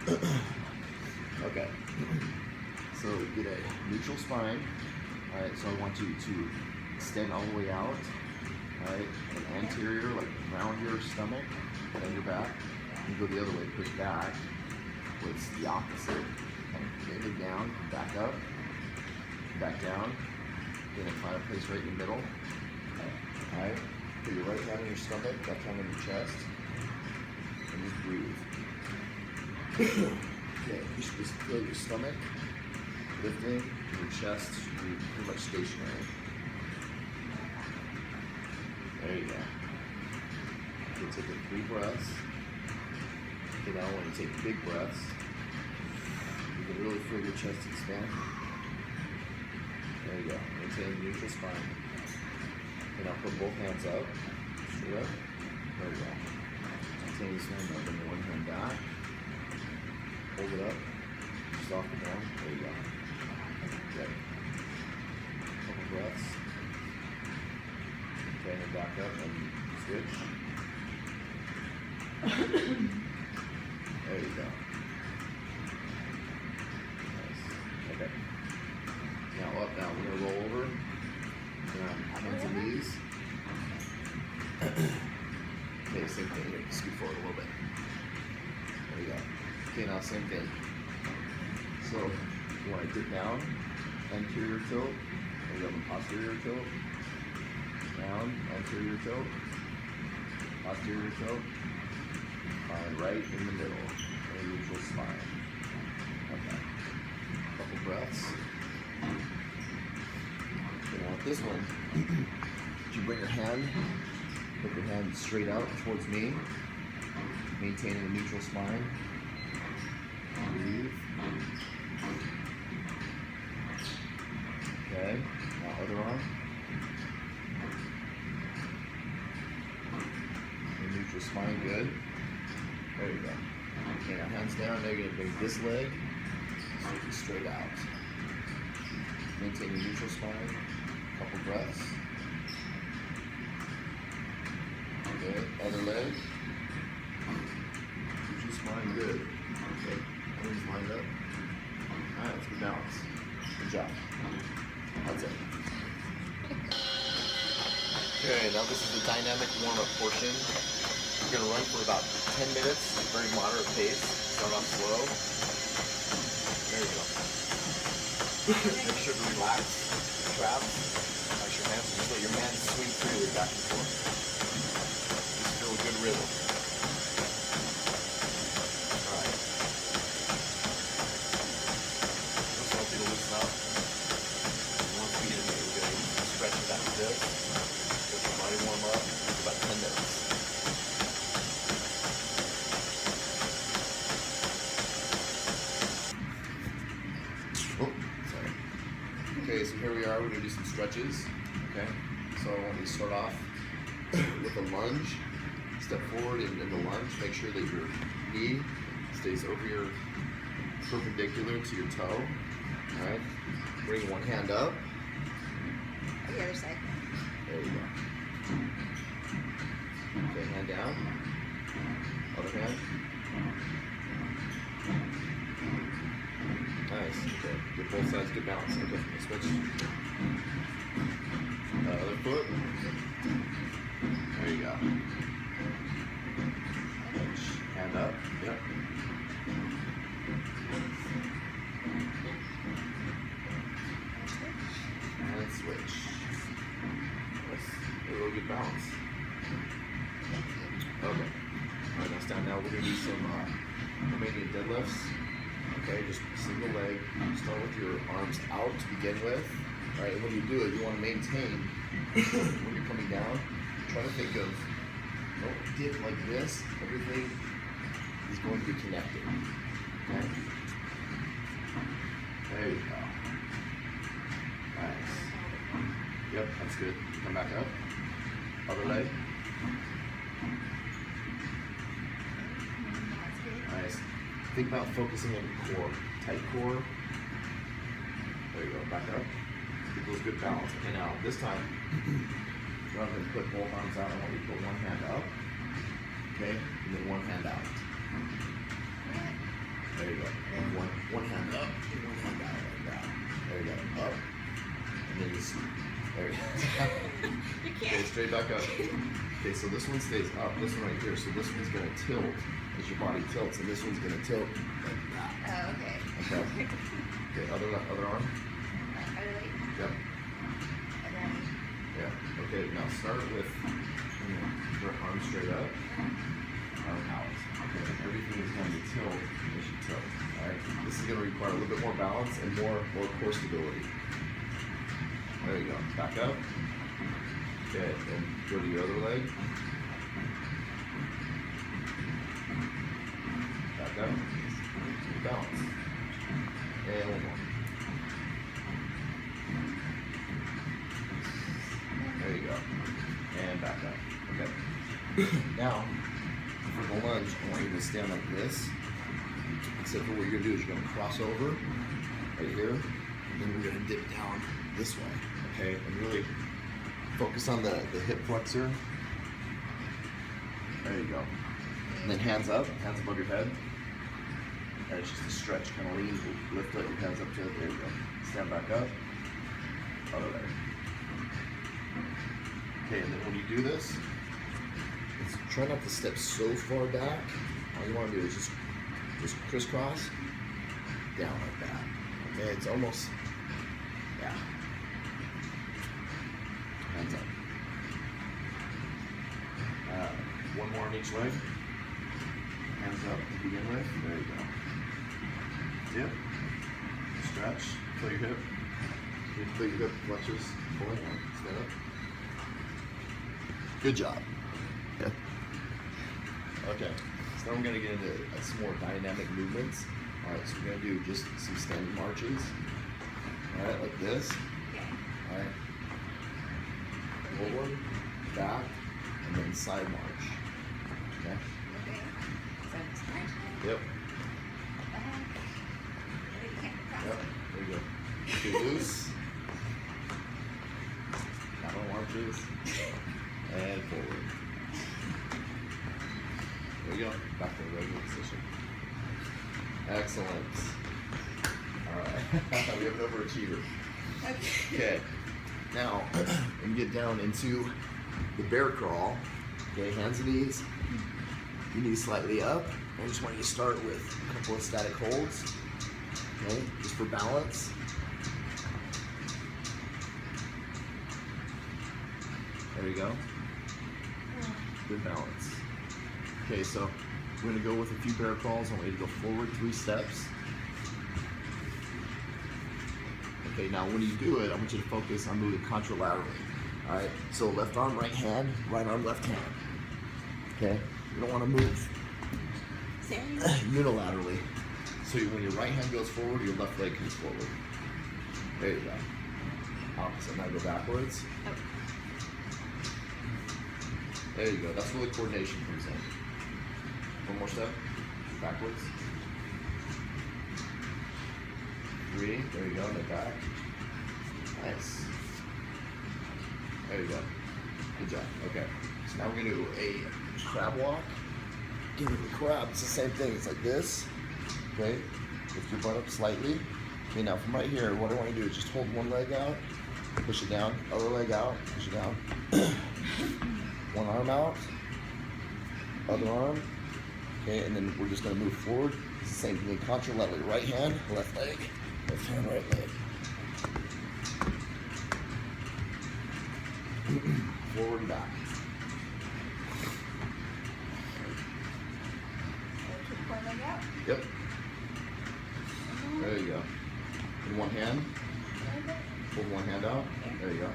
Okay. So get a neutral spine. All right. So I want you to extend all the way out. All right. And anterior, like around your stomach and your back. You go the other way. Push back. Well, it's the opposite. Okay. Leg down. Back up. Back down. Then find a place right in the middle. All right. Put your right hand on your stomach, left hand on your chest, and just breathe. Okay, you should just feel your stomach lifting, your chest should be pretty much stationary. There you go. Okay, take in 3 breaths. Okay, now when you take big breaths, you can really feel your chest expand. There you go. Maintain neutral spine. And I'll put both hands up, straight up. There we go. Maintain this one, now bring one hand back. Hold it up, just off the ground. There you go. Okay. Couple breaths. Okay, and back up and switch. There you go. Nice. Okay. Now up, now we're gonna roll over. Hands and knees. Okay, same thing here. Scoot forward a little bit. There you go. Okay, now same thing. So you want to dip down, anterior tilt, and you have a posterior tilt. Down, anterior tilt, posterior tilt. Find right in the middle, a neutral spine. Okay. Couple breaths. Now this one, you bring your hand, put your hand straight out towards me, maintaining a neutral spine. Breathe. Okay, now other arm. And neutral spine, good. There you go. Okay, now hands down, now you're going to bring this leg straight out. Maintain your neutral spine. Couple breaths. Okay, other leg. Neutral spine, good. Okay, arms lined up. Alright, let's get balance. Good job. That's it. Okay, now this is the dynamic warm-up portion. We're going to run for about 10 minutes, very moderate pace. Start off slow. There you go. Make sure to relax the traps. Relax your hands. Just let your hands swing freely back and forth. Just feel a good rhythm. Alright. Just want you to loosen up. Once we get into it, we're going to stretch it after this. Get your body warm up for about 10 minutes. Okay, so here we are, we're going to do some stretches, okay? So I want you to start off with a lunge. Step forward in the lunge, make sure that your knee stays over your perpendicular to your toe, all right? Bring one hand up. The other side. There you go. Okay, hand down. Other hand. Nice, okay. Get both sides, good balance. Okay, let's switch. Other foot. There you go. Hand up, yep. And switch. That's a real good balance. Okay. Alright, now stand now. We're going to do some Romanian deadlifts. Okay, just single leg. Start with your arms out to begin with. All right, when you do it, you want to maintain when you're coming down. Try to think of, don't dip like this. Everything is going to be connected. Okay. There you go. Nice. Yep, that's good. Come back up. Other leg. Nice. Think about focusing on the core. Tight core. There you go. Back up. Get those good balance. Okay, now this time, rather than put both arms out, I want you to put one hand up. Okay? And then one hand out. There you go. And one hand up and one hand out like that. There you go. Up. And then just, there you go. You Okay, can't. straight back up. Okay, so this one stays up. This one right here. So this one's going to tilt as your body tilts, and this one's going to tilt like that. Oh, okay. Okay. Okay, other arm. Other leg. Yep. And then. Yeah. Okay, now start with your arm straight up. Arm out. Okay, everything is going to tilt as you tilt. Alright? This is going to require a little bit more balance and more core stability. There you go. Back up. Okay, and go to your other leg. Back up. Balance. And one more. There you go. And back up. Okay. Now, for the lunge, I want you to stand like this. Except for what you're going to do is you're going to cross over right here, and then we're going to dip down this way. Okay? And really focus on the hip flexor. There you go. And then hands above your head. And it's just a stretch, kind of lean, lift up your hands up to it. There you go. Stand back up. Other leg. Okay, and then when you do this, try not to step so far back. All you want to do is just crisscross down like that. Okay, it's almost, yeah. Hands up. One more on each leg. Hands up to begin with. There you go. Dip. Stretch. Feel your hip. Feel your hip flexors. Pull it. Stand up. Good job. Yeah. Okay. So now we're going to get into some more dynamic movements. All right. So we're going to do just some standing marches. All right, like this. All right. Forward, back, and then side march. Okay. Okay. So it's fine. Yep. Back. Yep. There you go. Stay loose. Paddle marches. And forward. There you go. Back to the regular position. Excellent. All right. We have an overachiever. Okay. Now, when you get down into the bear crawl, okay, hands and knees, your knees slightly up. I just want you to start with a couple of static holds, okay, just for balance. There you go. Good balance. Okay, so we're going to go with a few bear crawls. I want you to go forward 3 steps. Okay, now when you do it, I want you to focus on moving contralaterally. All right, so left arm, right hand, right arm, left hand. Okay, you don't want to move unilaterally. So when your right hand goes forward, your left leg comes forward. There you go. Opposite. Now go backwards. There you go. That's where the coordination comes in. One more step. Backwards. 3. There you go. And then back. Nice. There you go. Good job. Okay. So now we're going to do a crab walk. Give it the crab. It's the same thing. It's like this. Okay. Lift your butt up slightly. Okay. Now from right here, what I want you to do is just hold one leg out. Push it down. Other leg out. Push it down. One arm out. Other arm. Okay. And then we're just going to move forward. It's the same thing. Contralaterally. Right hand. Left leg. Left hand. Right leg. Forward and back. Keep one leg out. Yep. There you go. In one hand. Hold one hand out. There you go.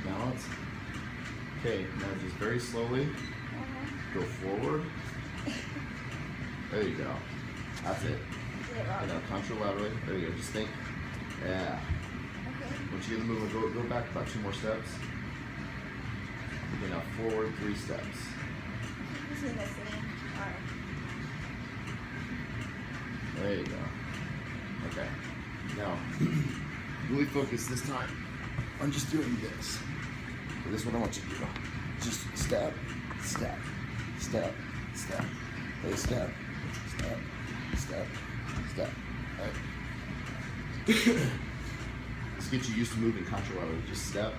Balance. Okay, now just very slowly go forward. There you go. That's it. And now contralaterally. There you go. Just think. Yeah. Once you get the movement, go back about 2 more steps. Okay, now forward 3 steps. Using the same arm. There you go. Okay. Now, really focus this time on just doing this. So this is what I want you to do. Just step, step, step, step. Okay, step, step, step, step. All right. Let's get you used to moving contralaterally. Just step,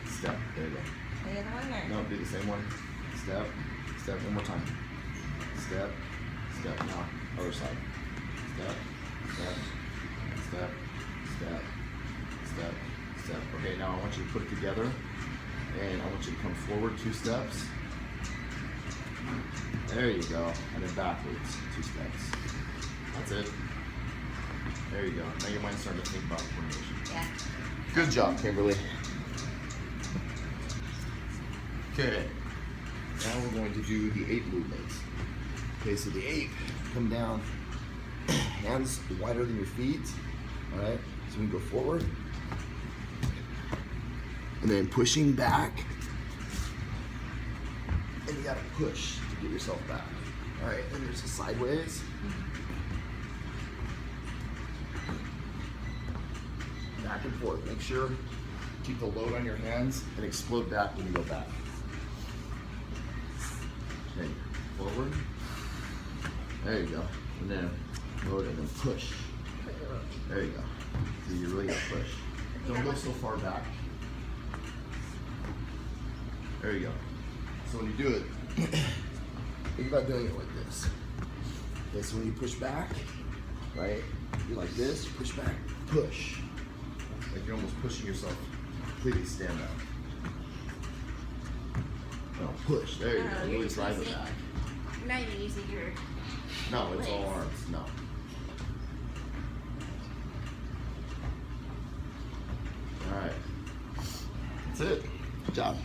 step. There you go. The other one or? No, do the same one. Step, step. One more time. Step, step. Now, other side. Step, step, step, step, step, step. Okay, now I want you to put it together, and I want you to come forward 2 steps. There you go, and then backwards 2 steps. That's it. There you go. Now your mind's starting to think about coordination. Yeah. Good job, Kimberly. Okay. Now we're going to do the ape movements. Okay, so the ape, come down, hands wider than your feet. All right, so we go forward. And then pushing back. And you gotta push to get yourself back. All right, then there's a sideways. Back and forth. Make sure keep the load on your hands and explode back when you go back. Okay, forward. There you go. And then load and then push. There you go. So you really gotta push. Don't go so far back. There you go. So when you do it, think about doing it like this. Okay, so when you push back, right? You're like this, push back, push. Like you're almost pushing yourself completely stand up. No, push. There you go. Oh, Really you're drive it using- back. You're not even using your No, it's all legs. arms. No. All right. That's it. Good job.